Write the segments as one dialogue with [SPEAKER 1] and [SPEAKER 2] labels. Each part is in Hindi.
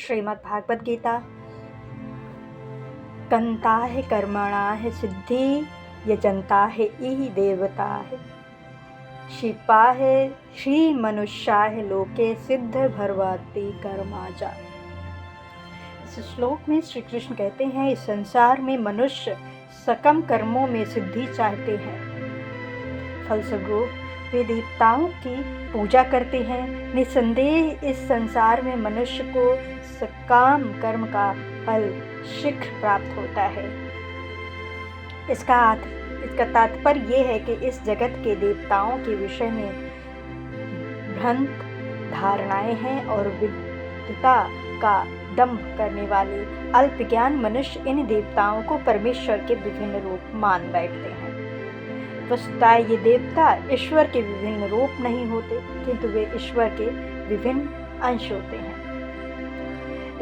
[SPEAKER 1] श्रीमद् भागवत गीता। कंता है कर्मणा है सिद्धि यजंता है ई देवता है शिपा है श्री मनुष्या है लोके सिद्ध भरवाती कर्माजा। इस श्लोक में श्री कृष्ण कहते हैं, इस संसार में मनुष्य सकम कर्मों में सिद्धि चाहते हैं। फलस्वरूप वे देवताओं की पूजा करते हैं। निसंदेह इस संसार में मनुष्य को सकाम कर्म का फल शीघ्र प्राप्त होता है। इसका तात्पर्य ये है कि इस जगत के देवताओं के विषय में भ्रांत धारणाएं हैं और विद्वता का दंभ करने वाले अल्पज्ञान मनुष्य इन देवताओं को परमेश्वर के विभिन्न रूप मान बैठते हैं। वस्तुतः ये देवता ईश्वर के विभिन्न रूप नहीं होते, किंतु वे ईश्वर के विभिन्न अंश होते हैं।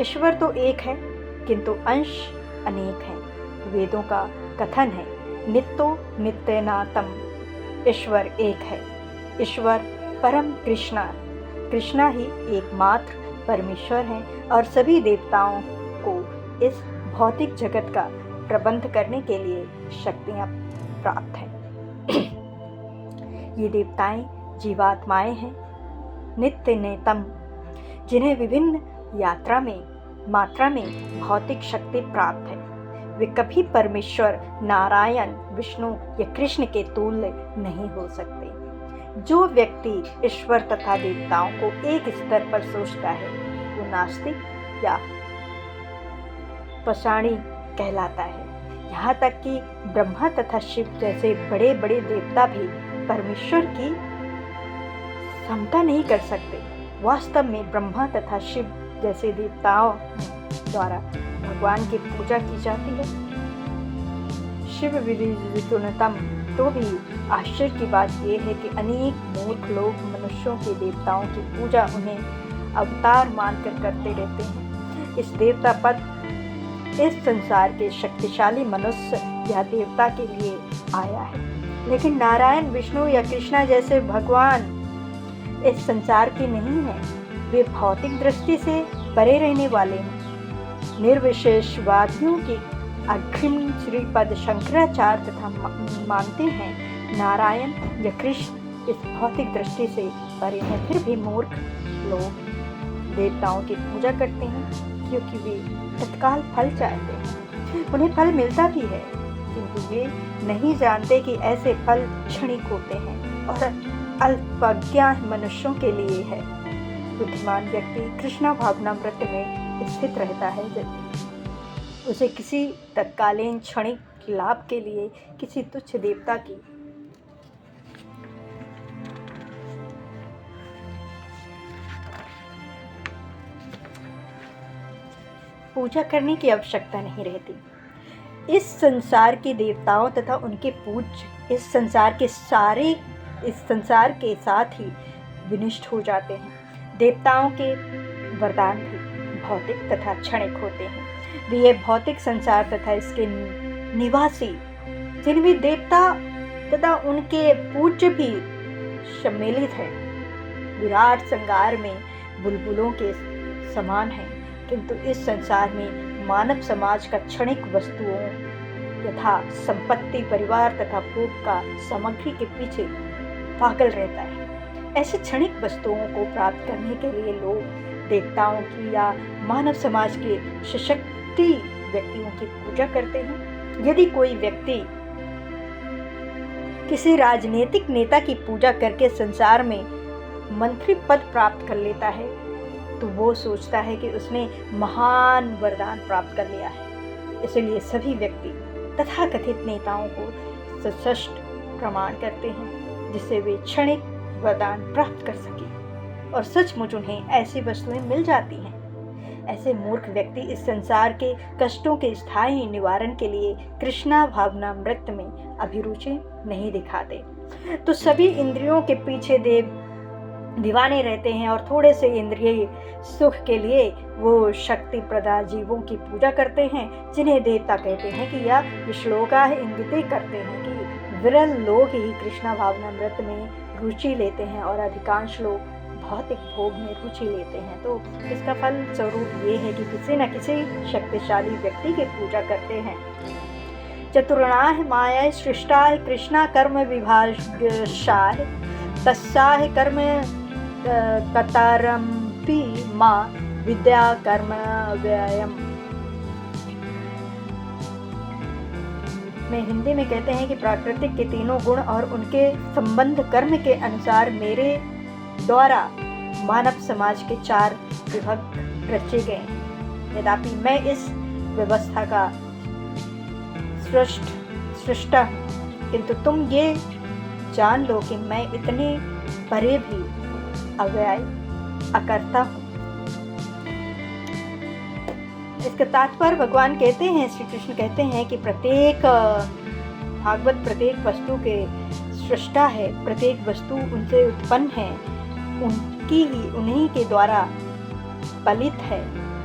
[SPEAKER 1] ईश्वर तो एक है, किंतु अंश अनेक हैं। वेदों का कथन है, नित्यो नित्यनातम, ईश्वर एक है। ईश्वर परम कृष्णा ही एकमात्र परमेश्वर हैं और सभी देवताओं को इस भौतिक जगत का प्रबंध करने के लिए शक्तियाँ प्राप्त हैं। ये देवताएं जीवात्माएं हैं, नित्य नेतम, जिन्हें विभिन्न मात्रा में भौतिक शक्ति प्राप्त है। वे कभी परमेश्वर नारायण, विष्णु या कृष्ण के तुल्य नहीं हो सकते। जो व्यक्ति ईश्वर तथा देवताओं को एक स्तर पर सोचता है वो नास्तिक या पाषाणी कहलाता है। यहाँ तक कि ब्रह्मा तथा शिव जैसे बड़े बड़े देवता भी परमेश्वर की समता नहीं कर सकते। वास्तव में ब्रह्मा तथा शिव जैसे देवताओं द्वारा भगवान की पूजा की जाती है। शिव विदुनतम, तो भी आश्चर्य की बात यह है कि अनेक मूर्ख लोग मनुष्यों के देवताओं की पूजा उन्हें अवतार मानकर करते रहते हैं। इस देवता पद इस संसार के शक्तिशाली मनुष्य या देवता के लिए आया है, लेकिन नारायण, विष्णु या कृष्णा जैसे भगवान इस संसार के नहीं हैं। वे भौतिक दृष्टि से परे रहने वाले हैं। निर्विशेषवादियों की अग्रिम श्रीपद शंकराचार्य तथा मानते हैं नारायण या कृष्ण इस भौतिक दृष्टि से परे हैं। फिर भी मूर्ख लोग देवताओं की पूजा करते हैं क्योंकि वे तत्काल फल चाहते हैं। उन्हें फल मिलता भी है, किंतु वे नहीं जानते कि ऐसे फल क्षणिक होते हैं और अल्पज्ञान मनुष्यों के लिए है। बुद्धिमान व्यक्ति कृष्णा भावनामृत में स्थित रहता है। उसे किसी तत्कालीन क्षणिक लाभ के लिए किसी तुच्छ देवता की पूजा करने की आवश्यकता नहीं रहती। इस संसार के देवताओं तथा उनके पूज्य इस संसार के साथ ही विनिष्ट हो जाते हैं। देवताओं के वरदान भी भौतिक तथा क्षणिक होते हैं। वे भौतिक संसार तथा इसके निवासी, जिनमें देवता तथा उनके पूज्य भी सम्मिलित हैं, विराट संसार में बुलबुलों के समान हैं। किंतु इस संसार में मानव समाज का क्षणिक वस्तुओं यथा संपत्ति, परिवार तथा भोग का सामग्री के पीछे पागल रहता है। ऐसे क्षणिक वस्तुओं को प्राप्त करने के लिए लोग देवताओं की या मानव समाज के सशक्त व्यक्तियों की पूजा करते हैं। यदि कोई व्यक्ति किसी राजनीतिक नेता की पूजा करके संसार में मंत्री पद प्राप्त कर लेता है तो वो सोचता है कि उसने महान वरदान प्राप्त कर लिया है। इसलिए सभी व्यक्ति तथाकथित नेताओं को सशक्त प्रमाण करते हैं जिससे वे क्षणिक वरदान प्राप्त कर सकें, और सचमुच उन्हें ऐसी वस्तुएं मिल जाती हैं। ऐसे मूर्ख व्यक्ति इस संसार के कष्टों के स्थायी निवारण के लिए कृष्णा भावनामृत में अभिरुचि नहीं दिखाते, तो सभी इंद्रियों के पीछे दीवाने रहते हैं और थोड़े से इंद्रिय सुख के लिए वो शक्ति प्रदा जीवों की पूजा करते हैं, जिन्हें देवता कहते हैं कि यह श्लोका इंगित करते हैं कि विरल लोग ही कृष्णा भावनामृत में रुचि लेते हैं और अधिकांश लोग भौतिक भोग में रुचि लेते हैं। तो इसका फल स्वरूप ये है कि किसी न किसी शक्तिशाली व्यक्ति की पूजा करते हैं। चतुर्णाः माया सृष्टाः कृष्णा कर्म विभाषाः तस्याः कर्म कतारम्पि मां विद्या कर्म व्ययम्। में हिंदी में कहते हैं कि प्राकृतिक के तीनों गुण और उनके संबंध कर्म के अनुसार मेरे द्वारा मानव समाज के 4 विभाग रचे गए हैं। यद्यपि मैं इस व्यवस्था का सृष्टा हूँ, किंतु तुम ये जान लो कि मैं इतने परे भी अव्यय अकर्ता हूँ। इसका तात्पर्य भगवान कहते हैं, श्री कृष्ण कहते हैं कि भागवत प्रत्येक वस्तु के सृष्टा है, प्रत्येक वस्तु उनसे उत्पन्न है, उन्हीं के द्वारा पलित है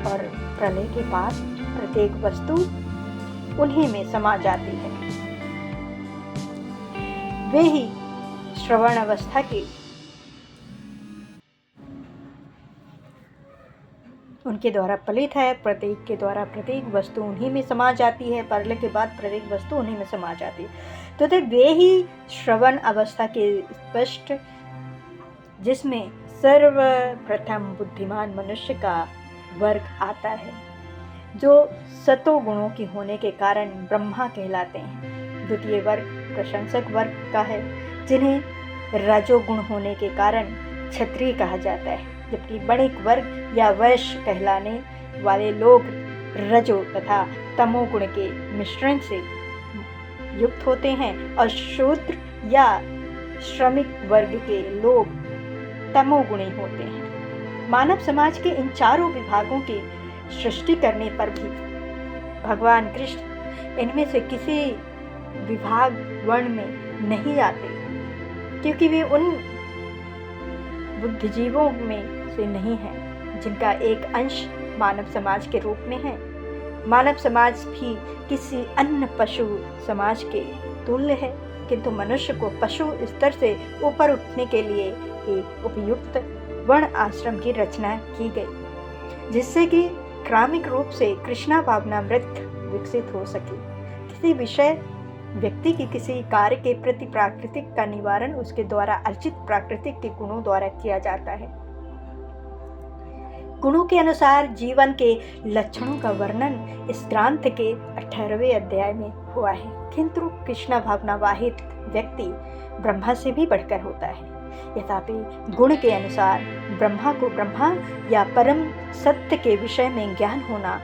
[SPEAKER 1] और प्रलय के बाद प्रत्येक वस्तु उन्हीं में समा जाती है। वे ही श्रवण अवस्था के उनके द्वारा पलित है, प्रत्येक के द्वारा प्रत्येक वस्तु उन्हीं में समा जाती है, प्रलय के बाद प्रत्येक वस्तु उन्हीं में समा जाती है। तो वे ही श्रवण अवस्था के स्पष्ट, जिसमें सर्वप्रथम बुद्धिमान मनुष्य का वर्ग आता है, जो सतो गुणों की होने के कारण ब्रह्मा कहलाते हैं। द्वितीय वर्ग प्रशंसक वर्ग का है, जिन्हें रजोगुण होने के कारण क्षत्रिय कहा जाता है, जबकि बणिक वर्ग या वैश्य कहलाने वाले लोग रजो तथा तमोगुण के मिश्रण से युक्त होते हैं, और शूद्र या श्रमिक वर्ग के लोग तमोगुणी होते हैं। मानव समाज के इन चारों विभागों की सृष्टि करने पर भी भगवान कृष्ण इनमें से किसी विभाग वर्ण में नहीं आते, क्योंकि वे उन बुद्धिजीवों में से नहीं हैं जिनका एक अंश मानव समाज के रूप में है। मानव समाज भी किसी अन्य पशु समाज के तुल्य है, किंतु मनुष्य को पशु स्तर से ऊपर उठने के लिए एक उपयुक्त वर्ण आश्रम की रचना की गई, जिससे कि क्रमिक रूप से कृष्णा भावनामृत विकसित हो सके। किसी विषय व्यक्ति की किसी कार्य के प्रति प्राकृतिक का निवारण उसके द्वारा अर्जित प्राकृतिक के गुणों द्वारा किया जाता है। गुणों के अनुसार जीवन के लक्षणों का वर्णन इस ग्रंथ के 18वें अध्याय में हुआ है, किंतु कृष्णा भावना वाहित व्यक्ति ब्रह्मा से भी बढ़कर होता है। यथापि गुण के अनुसार ब्रह्मा को ब्रह्मा या परम सत्य के विषय में ज्ञान होना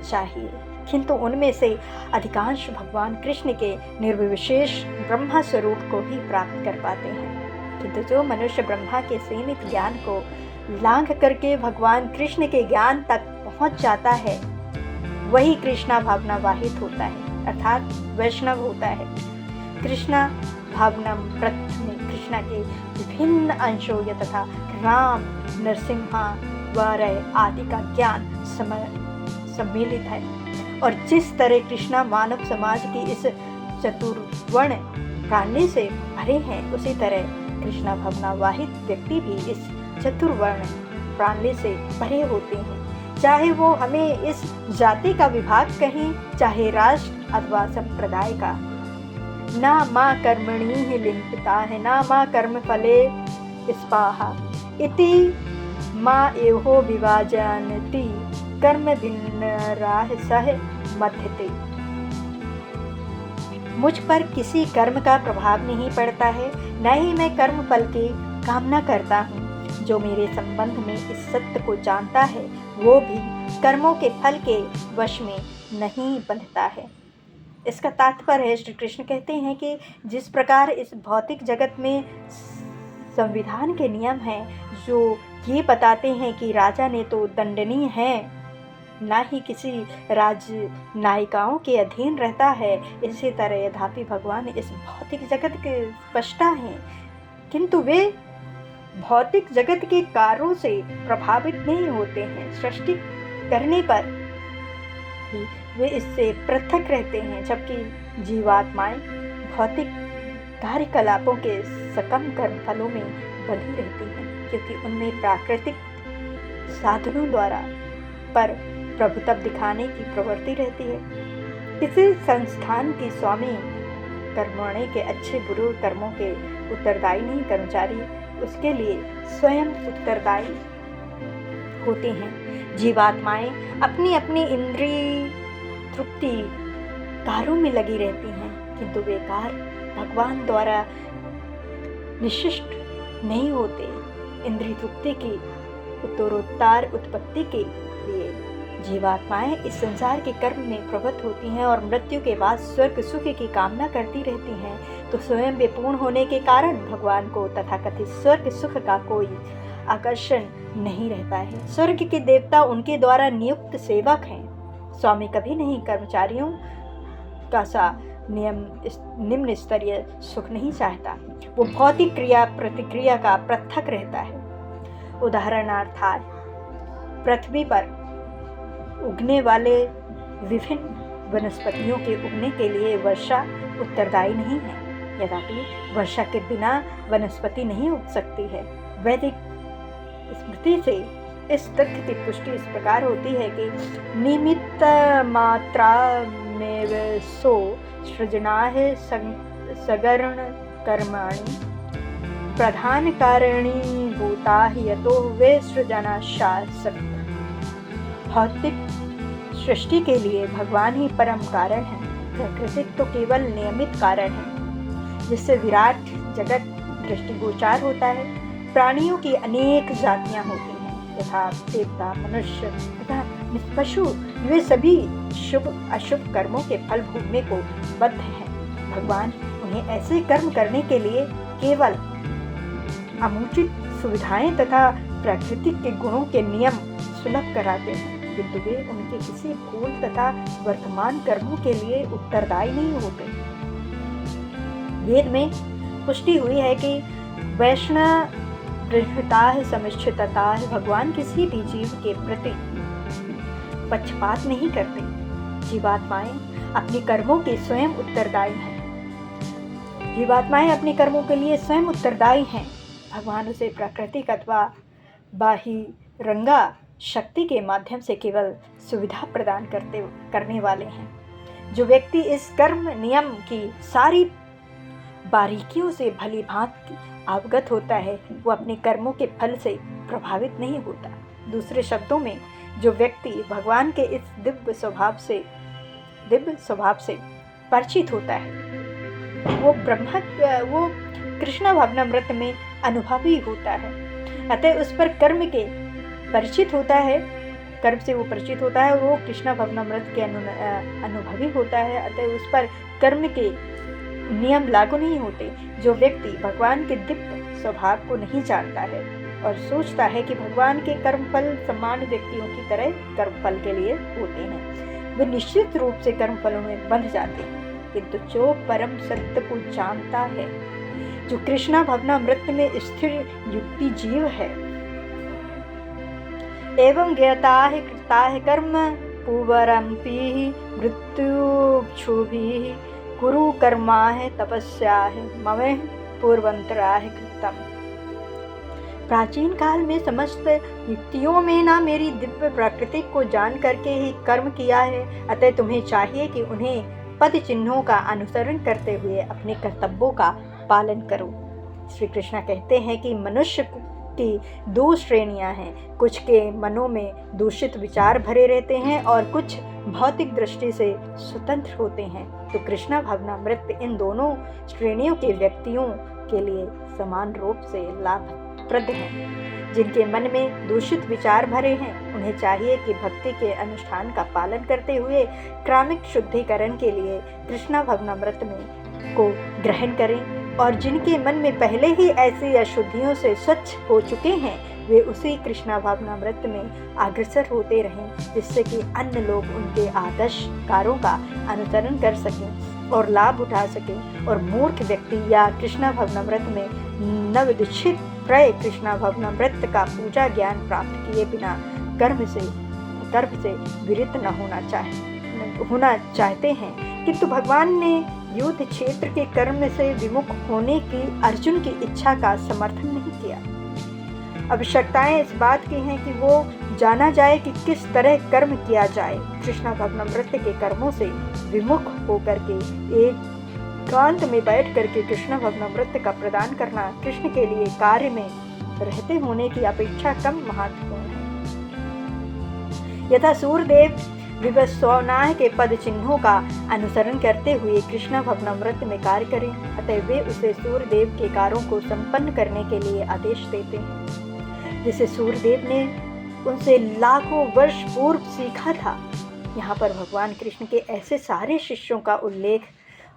[SPEAKER 1] चाहिए, किंतु उनमें से अधिकांश भगवान कृष्ण के निर्विशेष ब्रह्मा स्वरूप को ही प्राप्त कर पाते हैं। किंतु जो मनुष्य ब्रह्मा के सीमित ज्ञान को लांघ करके भगवान कृष्ण के ज्ञान तक पहुंच जाता है, वही कृष्णा भावना वाहित होता है, अर्थात वैष्णव होता है। कृष्णा भावनामृत में कृष्णा के विभिन्न अंशों तथा राम, नरसिम्हा, वरय आदि का ज्ञान सम्मिलित है, और जिस तरह कृष्णा मानव समाज की इस चतुर्वर्ण प्रणाली से भरे हैं, उसी तरह कृष्णा भावना वाहित व्यक्ति भी इस चतुर्वर्ण प्रणाली से भरे होते हैं। चाहे वो हमें इस जाति का विभाग कहें, चाहे राष्ट्र अथवा संप्रदाय का। ना माँ कर्मणि ही लिप्ता है, ना माँ कर्म फले स्पाहा इति माँ एवो विभाजनति कर्म भिन्न राह सह मध्यते। मुझ पर किसी कर्म का प्रभाव नहीं पड़ता है, न ही मैं कर्म फल की कामना करता हूँ। जो मेरे संबंध में इस सत्य को जानता है, वो भी कर्मों के फल के वश में नहीं बंधता है। इसका तात्पर्य है, श्री कृष्ण कहते हैं कि जिस प्रकार इस भौतिक जगत में संविधान के नियम हैं जो ये बताते हैं कि राजा ने तो दंडनीय है, ना ही किसी राजनायिकाओं के अधीन रहता है, इसी तरह यद्यपि भगवान इस भौतिक जगत के स्पष्टा हैं, किंतु वे भौतिक जगत के कार्यों से प्रभावित नहीं होते हैं। सृष्टि करने पर ही वे इससे पृथक रहते हैं, जबकि जीवात्माएं भौतिक कार्यकलापों के सकम कर्म फलों में बंधी रहती हैं। क्योंकि उनमें प्राकृतिक साधनों द्वारा पर प्रभुत्व दिखाने की प्रवृत्ति रहती है। किसी संस्थान की स्वामी कर्मणे के अच्छे बुरे कर्मों के उत्तरदायी नहीं, कर्मचारी उसके लिए स्वयं उत्तरदायी होते हैं। जीवात्माएं अपनी अपनी इंद्रिय तृप्ति कार्यों में लगी रहती हैं, किंतु वे कार्य भगवान द्वारा निशिष्ट नहीं होते। इंद्रिय तृप्ति की उत्तरोत्तर उत्पत्ति के लिए जीवात्माएं इस संसार के कर्म में प्रवृत्त होती हैं और मृत्यु के बाद स्वर्ग सुख की कामना करती रहती हैं, तो स्वयं वे पूर्ण होने के कारण भगवान को तथाकथित स्वर्ग सुख का कोई आकर्षण नहीं रहता है। स्वर्ग के देवता उनके द्वारा नियुक्त सेवक हैं। स्वामी कभी नहीं कर्मचारियों का सा निम्न स्तरीय सुख नहीं चाहता। वो भौतिक क्रिया प्रतिक्रिया का पृथक रहता है। उदाहरणार्थ पृथ्वी पर उगने वाले विभिन्न वनस्पतियों के उगने के लिए वर्षा उत्तरदायी नहीं है। यद्यपि वर्षा के बिना वनस्पति नहीं उग सकती है। वैदिक स्मृति से इस तथ्य की पुष्टि इस प्रकार होती है कि निमित्त मात्रा में सो सृजनाः सगर्ण कर्माणि प्रधान कारणी भूता यतो वे सृजनाशासक। भौतिक सृष्टि के लिए भगवान ही परम कारण है। प्रकृति तो केवल नियमित कारण है, जिससे विराट जगत दृष्टिगोचर होता है। प्राणियों की अनेक जातियां होती हैं, यथा देवता, मनुष्य तथा पशु। वे सभी शुभ अशुभ कर्मों के फल भोगने को बद्ध हैं। भगवान उन्हें ऐसे कर्म करने के लिए केवल अमुचित सुविधाएं तथा प्राकृतिक के गुणों के नियम सुलभ कराते हैं, किंतु वे उनके किसी भूल तथा वर्तमान कर्मों के लिए उत्तरदायी नहीं होते। वेद में पुष्टि हुई है कि वैष्णव समिष्ठता भगवान किसी भी जीव के प्रति पक्षपात नहीं करते। जीवात्माएं अपने कर्मों के स्वयं उत्तरदायी हैं। जीवात्माएं अपने कर्मों के लिए स्वयं उत्तरदायी हैं। भगवान उसे प्राकृतिक अथवा बाहिरंगा शक्ति के माध्यम से केवल सुविधा प्रदान करने वाले हैं। जो व्यक्ति इस कर्म नियम की सारी बारीकियों से भली भांति अवगत होता है, वो अपने कर्मों के फल से प्रभावित नहीं होता। दूसरे शब्दों में, जो व्यक्ति भगवान के इस दिव्य स्वभाव से परिचित होता है, वो कृष्ण भावनामृत में अनुभवी होता है। अतः उस पर कर्म से वो परिचित होता है और वो कृष्ण भावनामृत के अनुभवी होता है। अतः उस पर कर्म के नियम लागू नहीं होते। जो व्यक्ति भगवान के दिव्य स्वभाव को नहीं जानता है और सोचता है कि भगवान के कर्मफल सामान्य व्यक्तियों की तरह कर्मफल के लिए होते हैं, वे निश्चित रूप से कर्मफलों में बंध जाते हैं। किंतु जो परम सत्य को जानता है, जो कृष्णा भावनामृत में स्थिर युक्ति जीव है, एवं ज्ञाताः कृताः कर्म पूवरम्पि मृत्युक्षुभिः कुरु कर्माः तपस्याः मम पूर्वन्तराः कृतम्। प्राचीन काल में समस्त युक्तियों में ना मेरी दिव्य प्रकृति को जान करके ही कर्म किया है। अतः तुम्हें चाहिए कि उन्हें पद चिन्हों का अनुसरण करते हुए अपने कर्तव्यों का पालन करो। श्री कृष्ण कहते हैं कि मनुष्य की दो श्रेणियां हैं। कुछ के मनों में दूषित विचार भरे रहते हैं और कुछ भौतिक दृष्टि से स्वतंत्र होते हैं। तो कृष्ण भावनामृत इन दोनों श्रेणियों के व्यक्तियों के लिए समान रूप से लाभप्रद है। जिनके मन में दूषित विचार भरे हैं, उन्हें चाहिए कि भक्ति के अनुष्ठान का पालन करते हुए क्रमिक शुद्धिकरण के लिए कृष्ण भावनामृत में को ग्रहण करें, और जिनके मन में पहले ही ऐसी अशुद्धियों से स्वच्छ हो चुके हैं, वे उसी कृष्णा भावनामृत में अग्रसर होते रहें, जिससे कि अन्य लोग उनके आदर्श कार्यों का अनुसरण कर सकें और लाभ उठा सकें। और मूर्ख व्यक्ति या कृष्णा भावनामृत में नवदीक्षित प्राय कृष्णा भावनामृत का पूजा ज्ञान प्राप्त किए बिना कर्म से विरत न होना चाहते हैं। किंतु भगवान ने युद्ध क्षेत्र के कर्म से विमुख होने की अर्जुन की इच्छा का समर्थन नहीं किया। आवश्यकताएं इस बात की हैं कि वो जाना जाए कि किस तरह कर्म किया जाए। कृष्णा भवनामृत के कर्मों से विमुख होकर के एकांत में बैठ करके कृष्णा भवनामृत का प्रदान करना कृष्ण के लिए कार्य में रहते होने की अपेक्षा कम महत्वपूर्ण है। यथा सूर्यदेव विवस्वानाह के पद चिन्हों का अनुसरण करते हुए कृष्णा भवनामृत में कार्य करें, अतः वे उसे सूर्यदेव के कार्यों को संपन्न करने के लिए आदेश देते हैं, जिसे सूर्यदेव ने उनसे लाखों वर्ष पूर्व सीखा था। यहाँ पर भगवान कृष्ण के ऐसे सारे शिष्यों का उल्लेख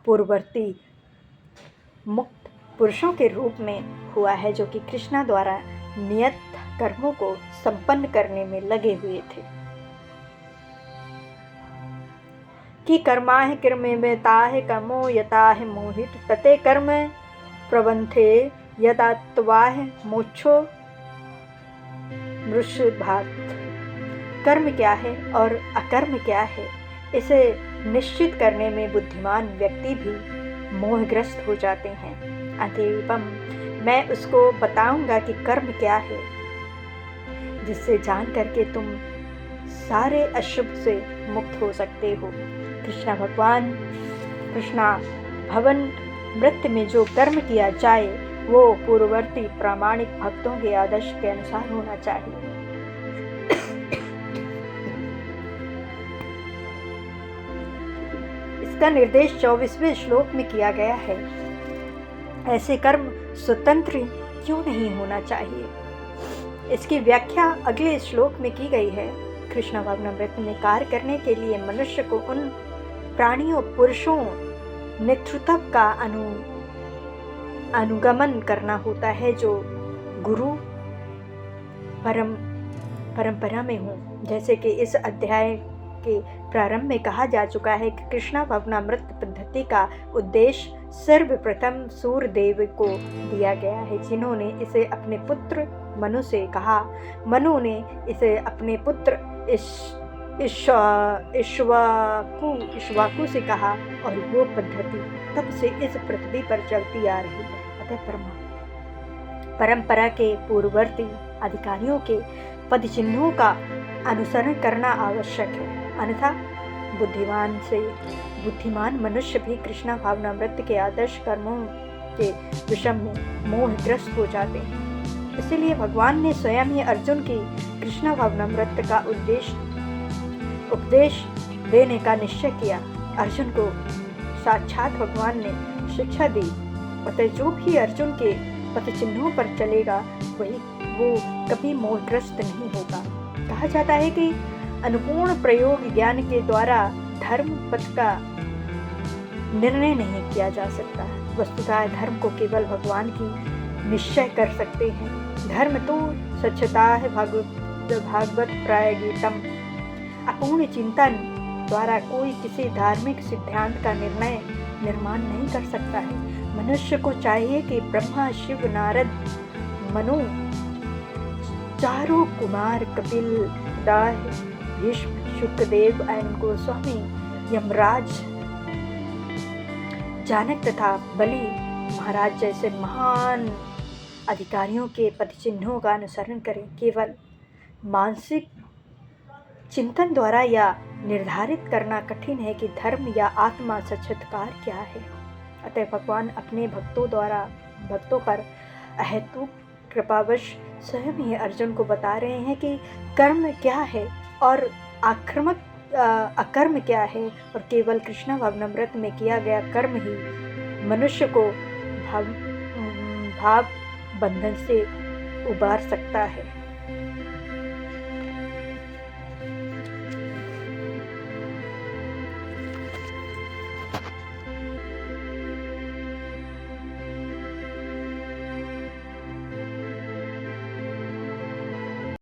[SPEAKER 1] पूर्ववर्ती मुक्त पुरुषों के रूप में हुआ है, जो कि कृष्णा द्वारा नियत कर्मों को संपन्न करने में लगे हुए थे। कि कर्माह कर्मेताह कर्मो यताह मोहित तते कर्म प्रबंधे यदात्वाह मोक्षो मृषभात। कर्म क्या है और अकर्म क्या है, इसे निश्चित करने में बुद्धिमान व्यक्ति भी मोहग्रस्त हो जाते हैं। अतएव मैं उसको बताऊंगा कि कर्म क्या है, जिससे जान करके तुम सारे अशुभ से मुक्त हो सकते हो। कृष्णा भवन मृत्यु में जो कर्म किया जाए वो पूर्ववर्ती प्रामाणिक भक्तों के आदर्श के अनुसार होना चाहिए। इसका निर्देश 24वें श्लोक में किया गया है। ऐसे कर्म स्वतंत्र क्यों नहीं होना चाहिए, इसकी व्याख्या अगले श्लोक में की गई है। कृष्णा भवनामृत में कार्य करने के लिए मनुष्य को उन प्राणियों पुरुषों नेतृत्व का अनुगमन करना होता है जो गुरु परंपरा में हो। जैसे कि इस अध्याय के प्रारंभ में कहा जा चुका है कि कृष्णा भवनामृत पद्धति का उद्देश्य सर्वप्रथम सूर्यदेव को दिया गया है, जिन्होंने इसे अपने पुत्र मनु से कहा। मनु ने इसे अपने पुत्र इक्ष्वाकु से कहा और वो पद्धति तब से इस पृथ्वी पर चलती आ रही है। अतः परंपरा के पूर्ववर्ती अधिकारियों के पद चिन्हों का अनुसरण करना आवश्यक है, अन्यथा बुद्धिमान मनुष्य भी कृष्णा भवनामृत के आदर्श कर्मों के विषम में मोहग्रस्त हो जाते हैं। इसलिए भगवान ने स्वयं ही अर्जुन की कृष्णा भवनामृत का उपदेश देने का निश्चय किया। अर्जुन को साक्षात भगवान ने शिक्षा दी, अतः जो भी अर्जुन के पथ चिन्हों पर चलेगा वो कभी मोहग्रस्त नहीं होगा। कहा जाता है कि अनुपूर्ण प्रयोग ज्ञान के द्वारा धर्म पथ का निर्णय नहीं किया जा सकता। वस्तुतः धर्म को केवल भगवान की निश्चय कर सकते हैं। धर्म तो स्वच्छता है, भागवत प्राय गीतम। अपूर्ण चिंतन द्वारा कोई किसी धार्मिक सिद्धांत का निर्माण नहीं कर सकता है। मनुष्य को चाहिए कि ब्रह्मा, शिव, नारद, मनु, चारों कुमार, कपिल, दाह, भीष्म, शुकदेव एवं गोस्वामी, यमराज, जानक तथा बलि महाराज जैसे महान अधिकारियों के पद चिन्हों का अनुसरण करें। केवल मानसिक चिंतन द्वारा या निर्धारित करना कठिन है कि धर्म या आत्मा साक्षात्कार क्या है। अतः भगवान अपने भक्तों पर अहेतुक कृपावश स्वयं ही अर्जुन को बता रहे हैं कि कर्म क्या है और अकर्म क्या है, और केवल कृष्णा भवनामृत में किया गया कर्म ही मनुष्य को भाव बंधन से उबार सकता है।